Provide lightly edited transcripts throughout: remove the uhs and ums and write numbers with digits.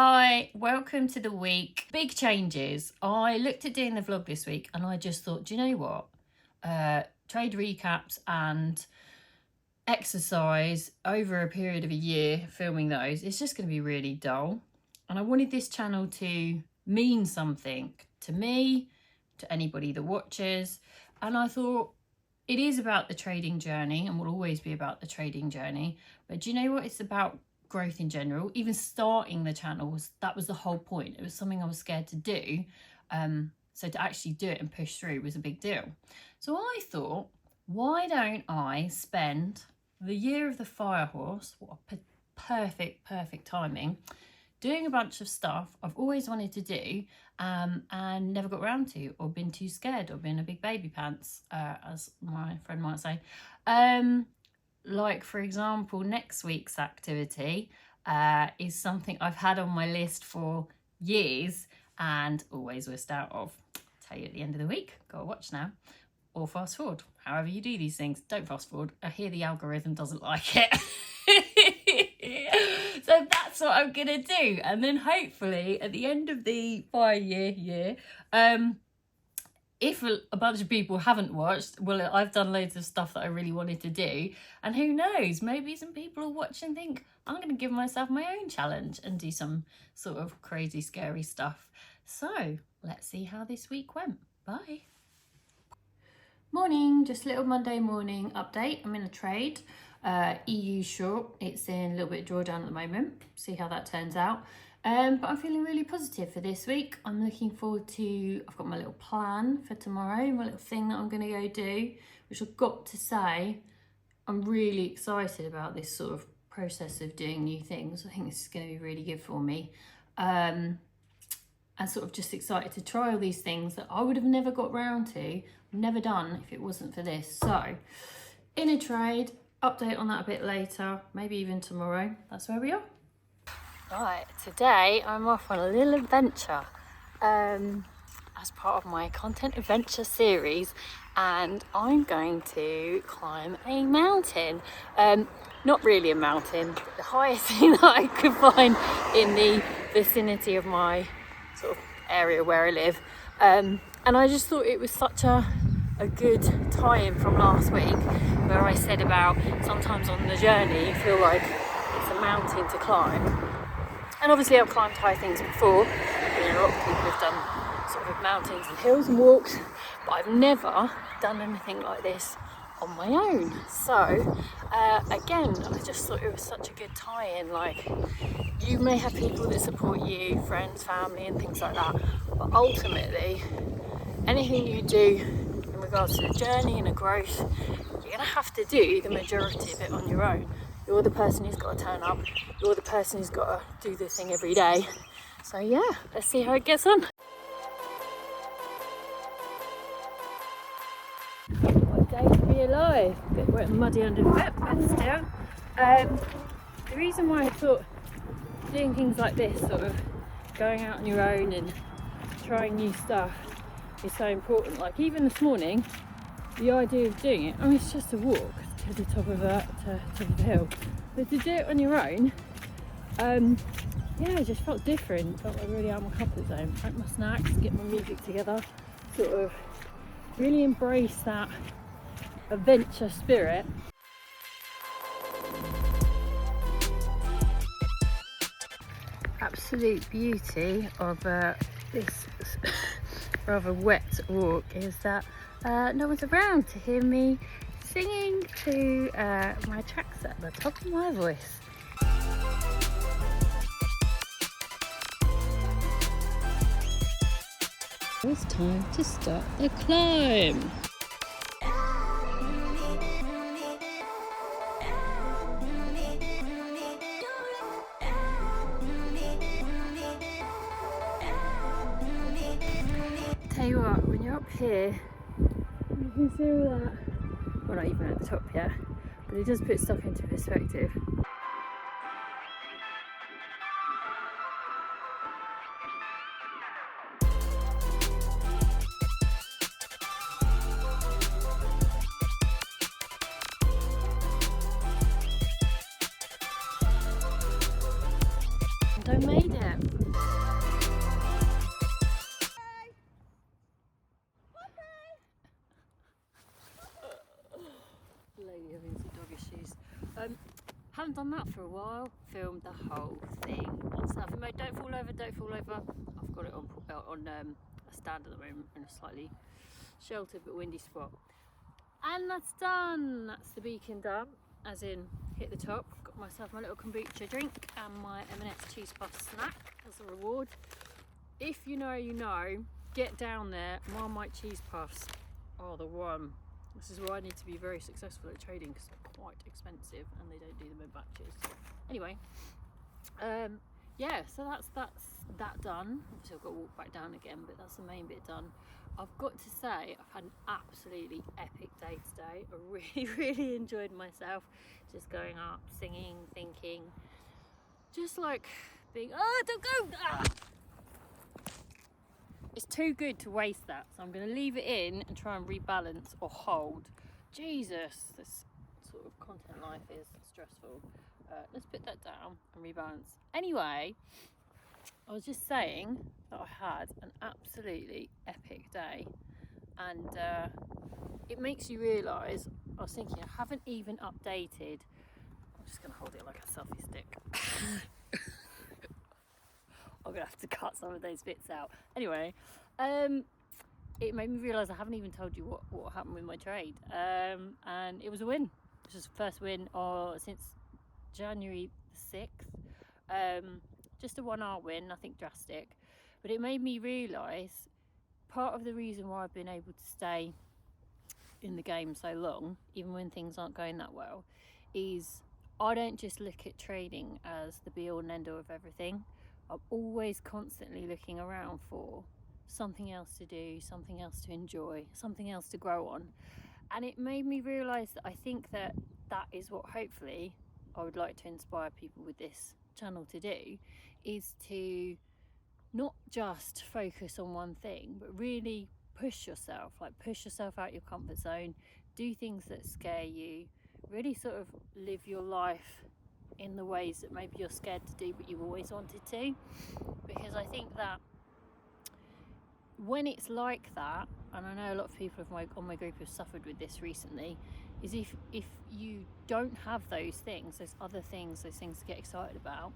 Hi, welcome to the week. Big changes. I looked at doing the vlog this week and I just thought, do you know what? Trade recaps and exercise over a period of a year, filming those, it's just going to be really dull. And I wanted this channel to mean something to me, to anybody that watches. And I thought it is about the trading journey and will always be about the trading journey. But do you know what? It's about growth in general. Even starting the channel, that was the whole point. It was something I was scared to do. So to actually do it and push through was a big deal. So I thought, why don't I spend the year of the fire horse, what a perfect timing, doing a bunch of stuff I've always wanted to do and never got around to, or been too scared, or been a big baby pants, as my friend might say. Like, for example, next week's activity is something I've had on my list for years and always missed out of. I'll tell you at the end of the week. Gotta watch now. Or fast forward. However you do these things. Don't fast forward. I hear the algorithm doesn't like it. So that's what I'm gonna do. And then hopefully at the end of the 5-year year, if a bunch of people haven't watched, well, I've done loads of stuff that I really wanted to do. And who knows, maybe some people will watch and think, I'm going to give myself my own challenge and do some sort of crazy, scary stuff. So let's see how this week went. Bye. Morning, just a little Monday morning update. I'm in a trade, EU short. It's in a little bit of drawdown at the moment. See how that turns out. But I'm feeling really positive for this week. I'm looking forward to, I've got my little plan for tomorrow, my little thing that I'm going to go do, which I've got to say, I'm really excited about this sort of process of doing new things. I think this is going to be really good for me. And sort of just excited to try all these things that I would have never got round to, never done if it wasn't for this. So, in a trade, update on that a bit later, maybe even tomorrow. That's where we are. Right, today I'm off on a little adventure as part of my content adventure series, and I'm going to climb a mountain. Not really a mountain, but the highest thing that I could find in the vicinity of my sort of area where I live. And I just thought it was such a good tie-in from last week, where I said about sometimes on the journey you feel like it's a mountain to climb. And obviously I've climbed high things before. A lot of people have done sort of mountains and hills and walks, but I've never done anything like this on my own. So again, I just thought it was such a good tie-in. Like, you may have people that support you, friends, family and things like that, but ultimately anything you do in regards to the journey and the growth, you're going to have to do the majority of it on your own. You're the person who's got to turn up. You're the person who's got to do the thing every day. So yeah, let's see how it gets on. What a day to be alive. A bit wet and muddy under the foot, but still. The reason why I thought doing things like this, sort of going out on your own and trying new stuff, is so important. Like, even this morning, the idea of doing it, I mean, it's just a walk to the top of the hill, but to do it on your own, yeah, it just felt different. Felt like really out of my comfort zone. Pack my snacks, get my music together, sort of really embrace that adventure spirit. Absolute beauty of this rather wet walk is that no one's around to hear me singing to my tracks at the top of my voice. It's time to start the climb. Tell you what, when you're up here, you can see all that. Well, not even at the top yet, but it does put stuff into perspective. I made it. Lady having some dog issues. Haven't done that for a while. Filmed the whole thing on surfing mode. Don't fall over, don't fall over. I've got it on a stand at the moment in a slightly sheltered but windy spot. And that's done. That's the beacon done, as in hit the top. Got myself my little kombucha drink and my M&S cheese puff snack as a reward. If you know, you know. Get down there. Marmite cheese puffs are the one. This is why I need to be very successful at trading, because they're quite expensive and they don't do them in batches. Anyway, yeah, so that's that done. Obviously I've got to walk back down again, but that's the main bit done. I've got to say I've had an absolutely epic day today. I really enjoyed myself, just going up, singing, thinking, just like being, oh, don't go! Ah! It's too good to waste that, so I'm going to leave it in and try and rebalance or hold. Jesus, this sort of content life is stressful. Let's put that down and rebalance. Anyway, I was just saying that I had an absolutely epic day, and it makes you realise, I was thinking I haven't even updated. I'm just going to hold it like a selfie stick. I'm going to have to cut some of those bits out. Anyway, it made me realise I haven't even told you what happened with my trade. And it was a win. It was the first win since January the 6th. Just a 1 hour win, nothing drastic. But it made me realise part of the reason why I've been able to stay in the game so long, even when things aren't going that well, is I don't just look at trading as the be all and end all of everything. I'm always constantly looking around for something else to do, something else to enjoy, something else to grow on. And it made me realise that I think that is what hopefully I would like to inspire people with this channel to do, is to not just focus on one thing, but really push yourself out your comfort zone, do things that scare you, really sort of live your life in the ways that maybe you're scared to do but you've always wanted to. Because I think that when it's like that, and I know a lot of people on my group have suffered with this recently, is if you don't have those things, those other things, those things to get excited about,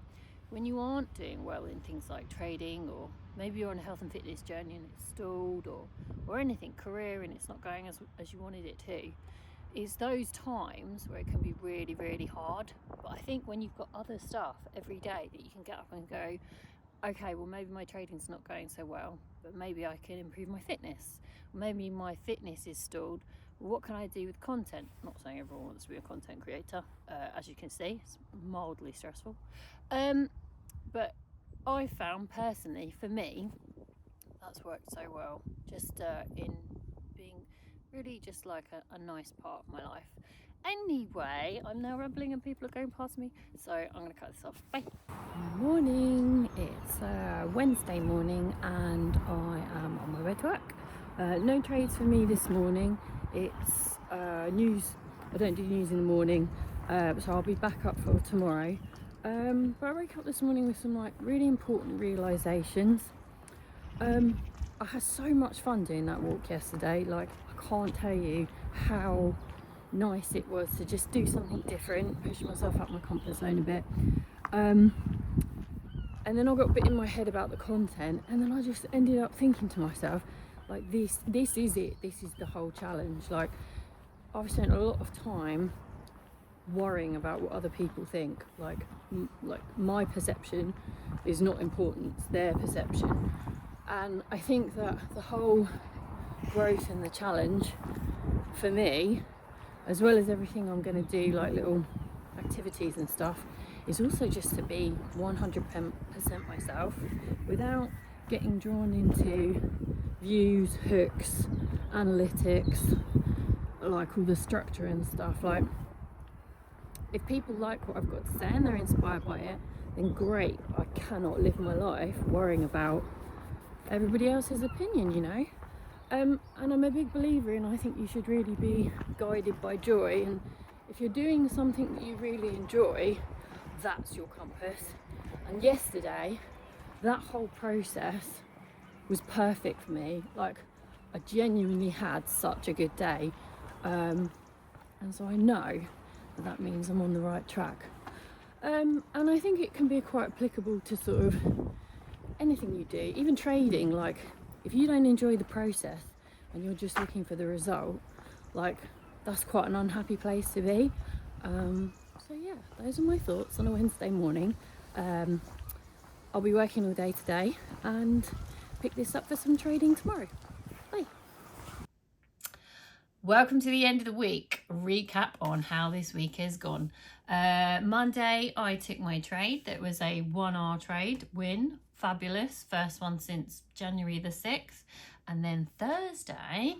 when you aren't doing well in things like trading, or maybe you're on a health and fitness journey and it's stalled, or anything, career, and it's not going as you wanted it to, is those times where it can be really, really hard. But I think when you've got other stuff every day that you can get up and go, okay, well maybe my trading's not going so well, but maybe I can improve my fitness. Maybe my fitness is stalled. Well, what can I do with content? I'm not saying everyone wants to be a content creator. As you can see, it's mildly stressful. But I found personally, for me, that's worked so well. Just in being really just like a nice part of my life. Anyway, I'm now rambling and people are going past me, so I'm going to cut this off. Bye. Morning. It's Wednesday morning and I am on my way to work. No trades for me this morning. It's news. I don't do news in the morning, so I'll be back up for tomorrow. But I woke up this morning with some like really important realizations. I had so much fun doing that walk yesterday. Like, I can't tell you how nice it was to just do something different, push myself out my comfort zone a bit. And then I got a bit in my head about the content, and then I just ended up thinking to myself, like, this is it. This is the whole challenge. Like, I've spent a lot of time worrying about what other people think. Like my perception is not important, it's their perception. And I think that the whole growth and the challenge for me, as well as everything I'm going to do, like little activities and stuff, is also just to be 100% myself without getting drawn into views, hooks, analytics, like all the structure and stuff. Like, if people like what I've got to say and they're inspired by it, then great. I cannot live my life worrying about everybody else's opinion, you know. And I'm a big believer in, I think you should really be guided by joy, and if you're doing something that you really enjoy, that's your compass. And yesterday, that whole process was perfect for me. Like, I genuinely had such a good day. And so I know that means I'm on the right track. And I think it can be quite applicable to sort of anything you do, even trading. Like, if you don't enjoy the process and you're just looking for the result, like, that's quite an unhappy place to be. So yeah, those are my thoughts on a Wednesday morning. I'll be working all day today and pick this up for some trading tomorrow. Bye. Welcome to the end of the week. Recap on how this week has gone. Monday, I took my trade. That was a 1 hour trade win. Fabulous. First one since January the 6th. And then Thursday,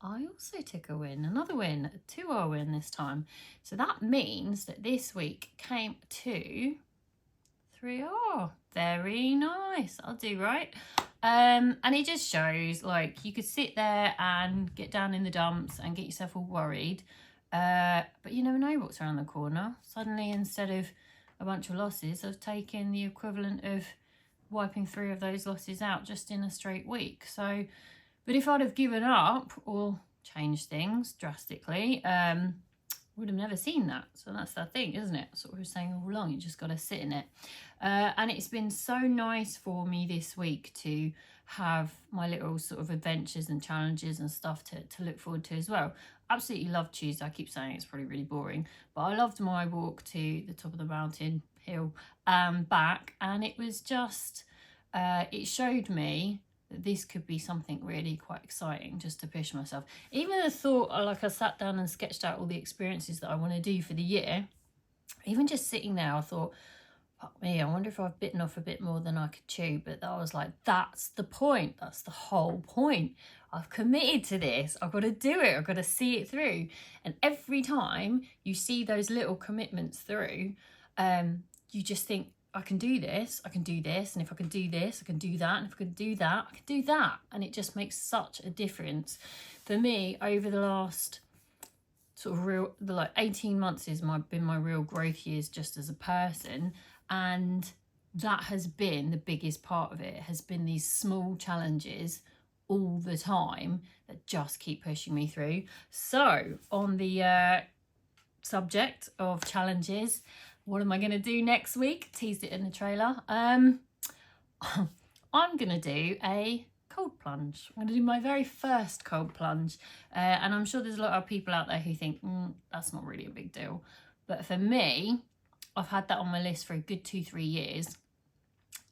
I also took a win, another win, a 2 hour win this time. So that means that this week came to 3 hour. Very nice. I'll do right. And it just shows, like, you could sit there and get down in the dumps and get yourself all worried, but you never know what's around the corner. Suddenly, instead of a bunch of losses, I've taken the equivalent of wiping 3 of those losses out just in a straight week. So, but if I'd have given up or changed things drastically, would have never seen that. So that's the thing, isn't it? That's what we were saying all along. You just got to sit in it. And it's been so nice for me this week to have my little sort of adventures and challenges and stuff to look forward to as well. Absolutely love Tuesday. I keep saying it's probably really boring, but I loved my walk to the top of the mountain hill back, and it was just it showed me that this could be something really quite exciting, just to push myself. Even the thought, like, I sat down and sketched out all the experiences that I want to do for the year. Even just sitting there, I thought, fuck me, I wonder if I've bitten off a bit more than I could chew. But I was like, that's the point. That's the whole point. I've committed to this. I've got to do it. I've got to see it through. And every time you see those little commitments through, you just think, I can do this, I can do this, and if I can do this, I can do that, and if I can do that, I can do that. And it just makes such a difference. For me, over the last sort of the 18 months has been my real growth years just as a person, and that has been the biggest part of it, has been these small challenges all the time that just keep pushing me through. So on the subject of challenges, what am I going to do next week? Teased it in the trailer. I'm going to do a cold plunge. I'm going to do my very first cold plunge. And I'm sure there's a lot of people out there who think, that's not really a big deal. But for me, I've had that on my list for a good 2-3 years.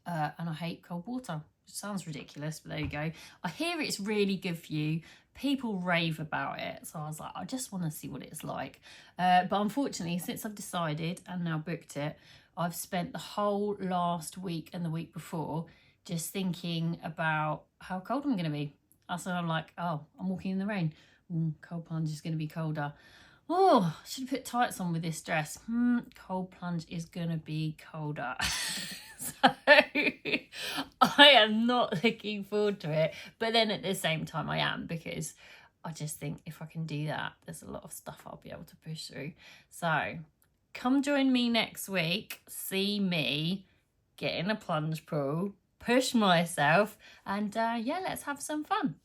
And I hate cold water. It sounds ridiculous, but there you go. I hear it's really good for you. People rave about it. So I was like, I just want to see what it's like. But unfortunately, since I've decided and now booked it, I've spent the whole last week and the week before just thinking about how cold I'm going to be. So I'm like, oh, I'm walking in the rain. Cold plunge is going to be colder. Oh, I should have put tights on with this dress. Cold plunge is going to be colder. So I am not looking forward to it. But then at the same time I am, because I just think if I can do that, there's a lot of stuff I'll be able to push through. So come join me next week. See me get in a plunge pool, push myself, and yeah, let's have some fun.